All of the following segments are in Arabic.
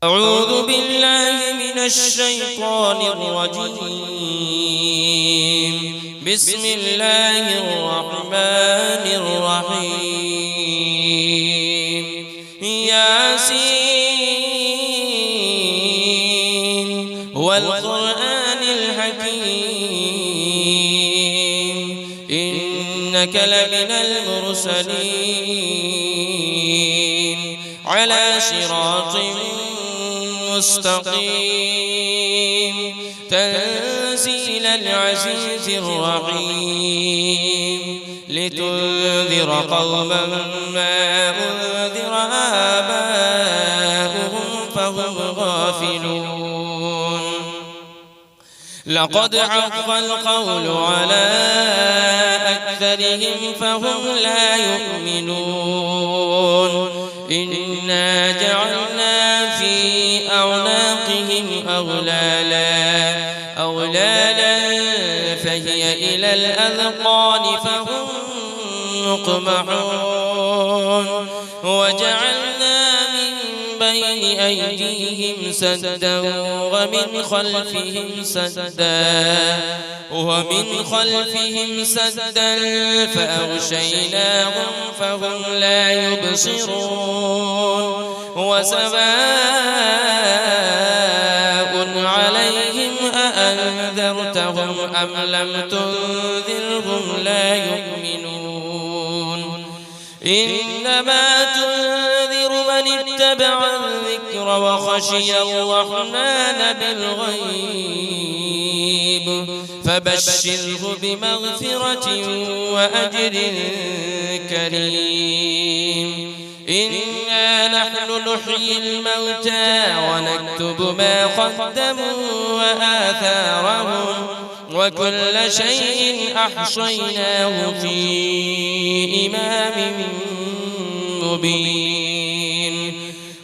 أعوذ بالله من الشيطان الرجيم. بسم الله الرحمن الرحيم. ياسين والقرآن الحكيم إنك لمن المرسلين على صراط مستقيم تنزيل العزيز الرحيم لتنذر قوما ما أنذر آباؤهم فهم غافلون. لقد حق القول على أكثرهم فهم لا يؤمنون. إنا جعلنا في أعناقهم أغلالا فهي إلى الأذقان فهم مقمحون. وجعلنا من بين أيديهم سدا ومن خلفهم سدا فأغشيناهم فهم لا يبصرون. وسواء عليهم أأنذرتهم أم لم تنذرهم لا يؤمنون. إنما تنذر من اتبع الذكر وخشي الرحمن بالغيب فبشره بمغفرة وأجر كريم. إنا نحن نحيي الموتى ونكتب ما قدموا وآثارهم وكل شيء أحصيناه في إمام مبين.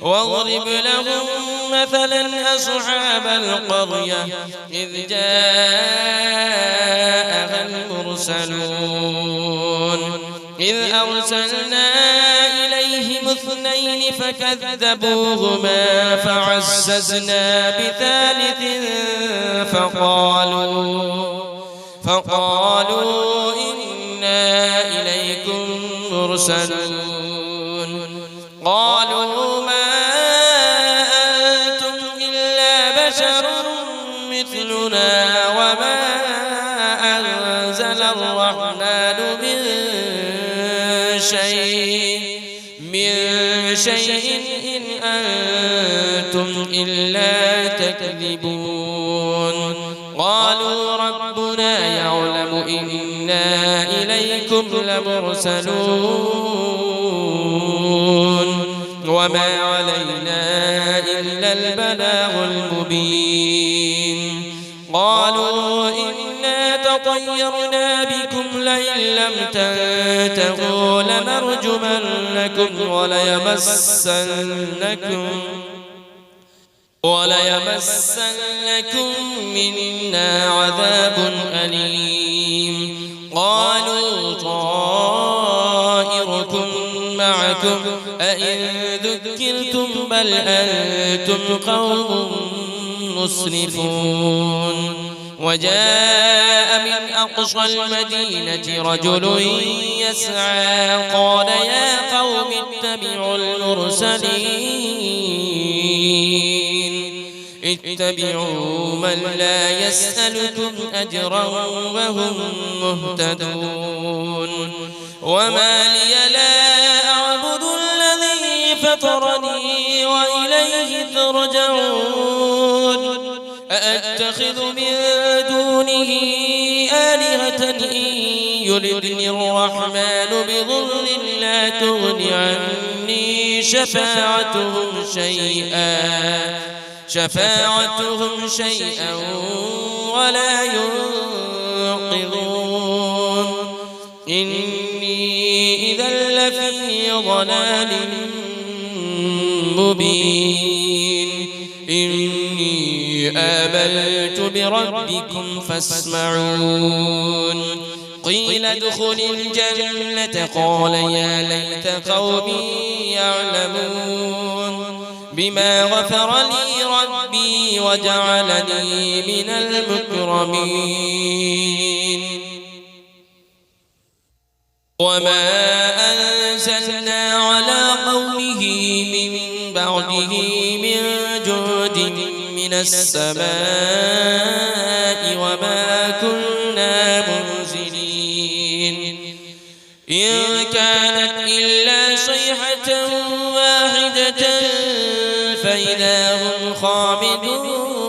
واضرب لهم مثلا أصحاب القرية إذ جاءها المرسلون إذ أرسلنا إليهم 2 فكذبوهما فعززنا بثالث فقالوا إنا إليكم مرسلون. قالوا ما أنتم إلا بشر مثلنا وما أنزل الرحمن من شيء إن أنتم إلا تكذبون. قالوا ربنا يعلم إنا إليكم لمرسلون وما علينا إلا البلاغ المبين. قالوا إنا تطيرنا بكم لئن لم تنتهوا لنرجمنكم وليمسنكم منا عذاب أليم. قالوا طائركم معكم أئن ذكرتم بل أنتم قوم مسرفون. وجاء من أقصى المدينة رجل يسعى قال يا قوم اتبعوا من لا يسألكم أجرا وهم مهتدون. وما لي لا أعبد الذي فطرني وإليه ترجعون. أأتخذ من دونه آلهة إن يردني الرحمن بضر لا تغن عني شفاعتهم شيئا ولا ينقذون. إني إذا لفي ضلال مبين. إني آمنت بربكم فاسمعون. قيل ادخل الجنة قال يا ليت قومي يعلمون. بما غفر لي ربي وجعلني من المكرمين وما أنزلنا على قومه من بعده من جود من السماء وما كنا منزلين إن كانت إلا صيحة واحدة فإذا هم خامدون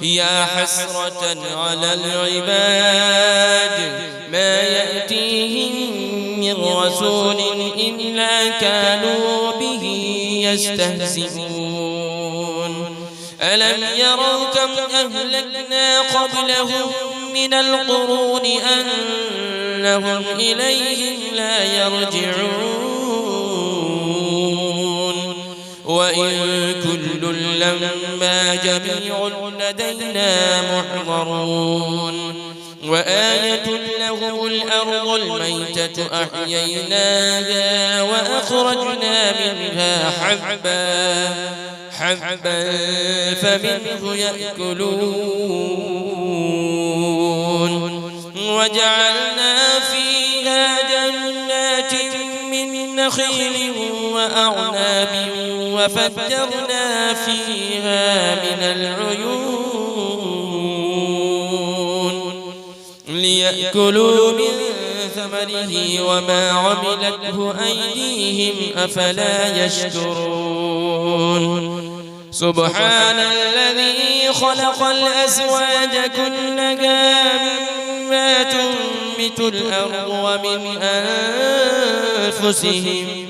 يا حسرة على العباد ما يأتيهم من رسول إلا كانوا به يستهزئون ألم يروا كم أهلكنا قبلهم من القرون أنهم إليهم لا يرجعون وإن كل لما جميع لدينا محضرون وآية لهم الأرض الميتة أحييناها وأخرجنا منها حبا فمنه يأكلون وجعلنا فيها جنات من نخيل وأعناب وفجرنا فيها من العيون ليأكلوا من ثمره وما عملته أيديهم أفلا يشكرون سبحان الذي خلق الأزواج كلها مما تنبت الأرض ومن أنفسهم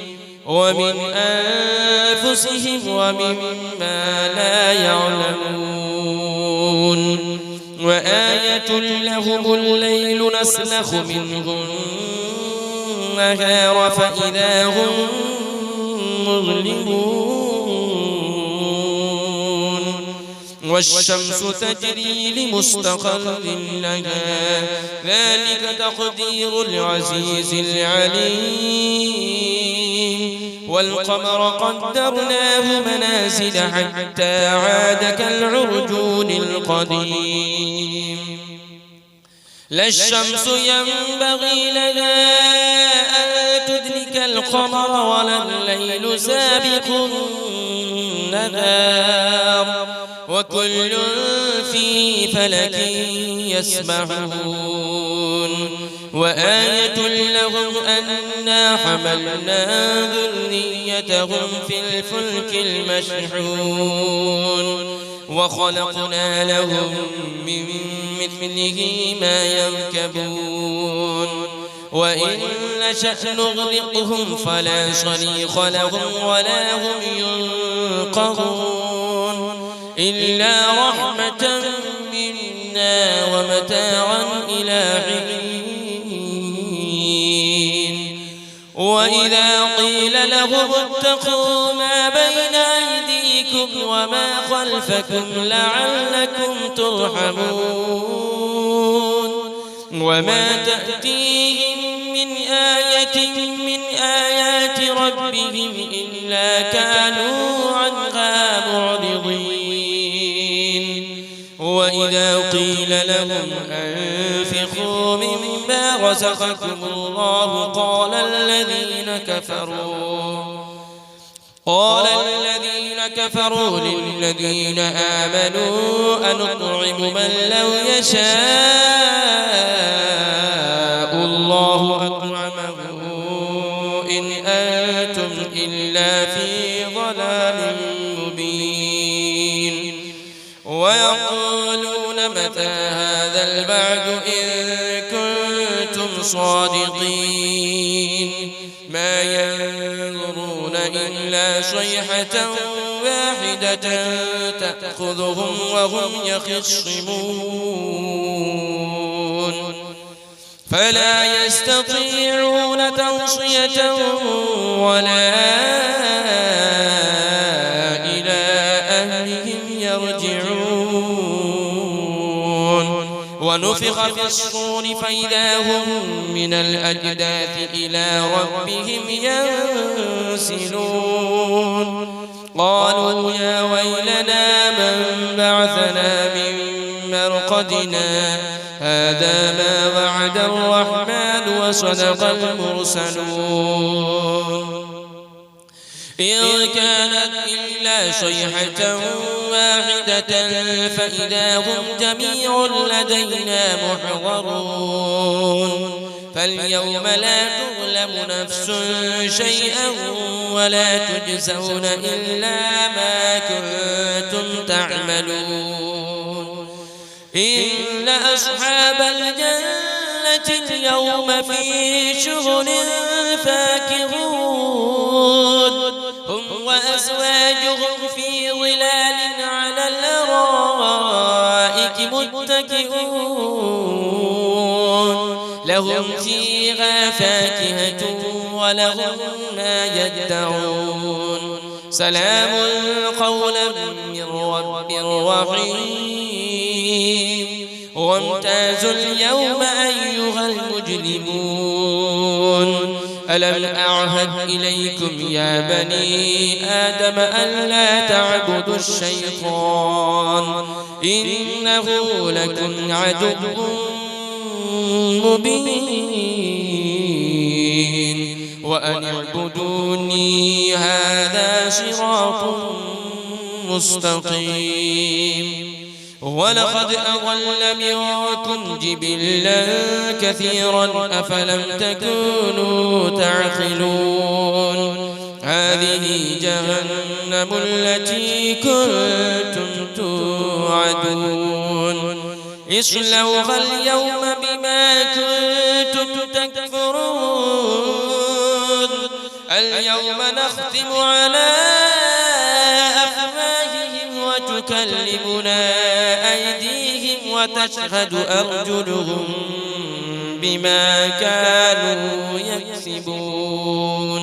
ومما لا يعلمون وآية لهم الليل نسلخ منه النهار فإذا هم مظلمون والشمس تجري لمستقر لها ذلك تقدير العزيز العليم والقمر قدرناه منازل حتى عاد كالعرجون القديم لا الشمس ينبغي لها أن تدرك القمر ولا الليل سابق النهار وكل في فلك يسبحون وآية لهم أنا حملنا ذريتهم في الفلك المشحون وخلقنا لهم من مثله ما يركبون وإن نشأ نغرقهم فلا صريخ لهم ولا هم ينقذون إلا رحمة منا ومتاعا إلى حين وإذا قيل لهم اتقوا ما بين أيديكم وما خلفكم لعلكم ترحمون وما تأتيهم من آية من آيات ربهم إلا كانوا عنها معرضين وإذا قيل لهم أنفقوا مما رزقكم الله قال الذين كفروا للذين آمنوا أنطعم من لو يشاء الله أطعمه إن أنتم إلا في ضلال مبين ويقولون متى هذا البعد إن كنتم صادقين ما ينظرون إلا صيحة واحدة تأخذهم وهم يخصمون فلا يستطيعون توصية ولا إلى أهلهم يرجعون ونفخ في الصور فإذا هم من الأجداث إلى ربهم ينسلون قالوا يا ويلنا من بعثنا من مرقدنا هذا ما وعد الرحمن وصدق المرسلون إن كانت إلا صيحة واحدة فإذا هم جميع لدينا محضرون فاليوم لا تظلم نفس شيئا ولا تجزون إلا ما كنتم تعملون إن أصحاب الجنة اليوم في شغل فاكهون هم وأزواجهم في ظلال على الأرائك متكئون لهم فيها فاكهة ولهم ما يدعون سلام قولا من رب رحيم وامتازوا اليوم أيها المجرمون ألم أعهد إليكم يا بني آدم ألا تعبدوا الشيطان إنه لكم عدو مبين وأن اعبدوني هذا صراط مستقيم ولقد أضل منكم جبلا كثيرا أفلم تكونوا تعقلون هذه جهنم التي كنتم توعدون اصلوها اليوم بما كنتم تكفرون اليوم نختم على أفواههم وتكلمنا أيديهم وتشهد أرجلهم بما كانوا يكسبون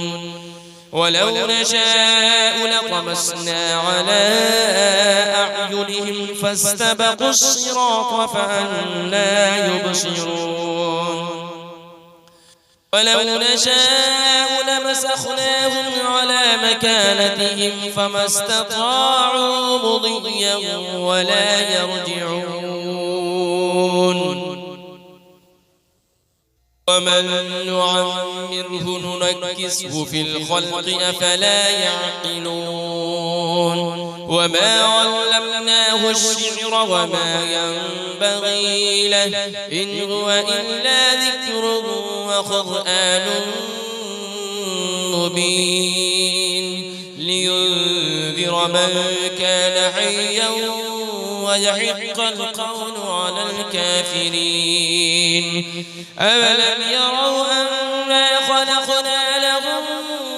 ولو نشاء لطمسنا على أعينهم فاستبقوا الصراط فأنى يبصرون ولو نشاء لمسخناهم على مكانتهم فما استطاعوا مضيا ولا يرجعون ومن نعمره ننكسه في الخلق أفلا يعقلون وما علمناه الشعر وما ينبغي له إن هو إلا ذكر وقرآن مبين لينذر من كان حيا ويحق القول على الكافرين أولم يروا أنا خلقنا لهم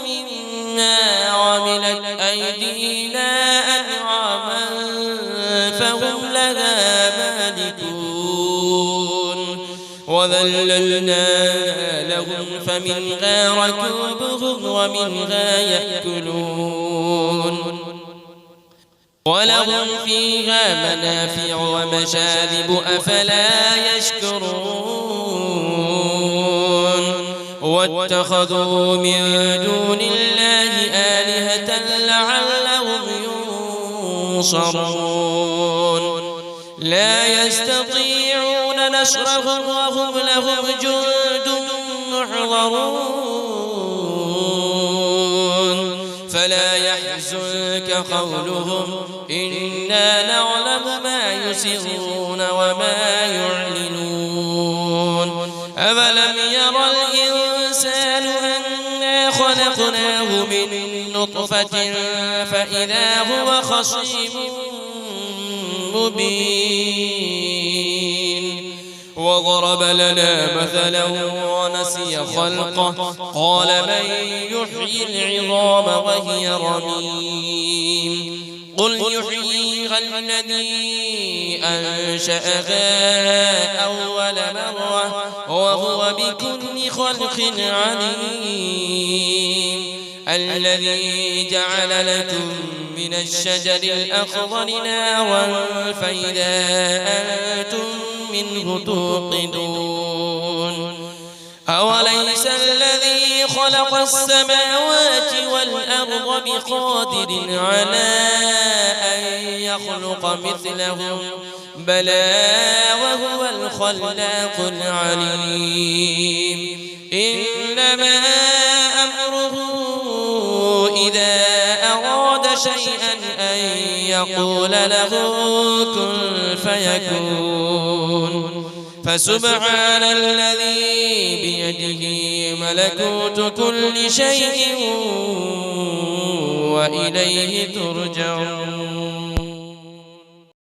مما عملت أيدينا أنعاما فهم لها مالكون وذللناها لهم فمنها ركوبهم ومنها يأكلون ولهم فيها منافع ومشارب أفلا يشكرون واتخذوا من دون الله آلهة لعلهم ينصرون لا يستطيعون نصرهم وهم لهم جند محضرون فلا يحزنك قولهم إنا نعلم ما يسرون وما يعلنون أولم يرى الإنسان أنا خلقناه من نطفة فإذا هو خصيم مبين وضرب لنا مثلا ونسي خلقه قال من يحيي العظام وهي رميم قل يحييها الذي أنشأها أول مرة وهو بكل خلق عليم الذي جعل لكم من الشجر الأخضر نارا فإذا أنتم منه توقدون أوليس الذي خلق السماوات والأرض بقادر على أن يخلق مثلهم بلى وهو الخلاق العليم إنما أمره إذا أراد شيئا أن يقول له كن فيكون فسبحان الذي بيده ملكوت كل شيء وإليه ترجعون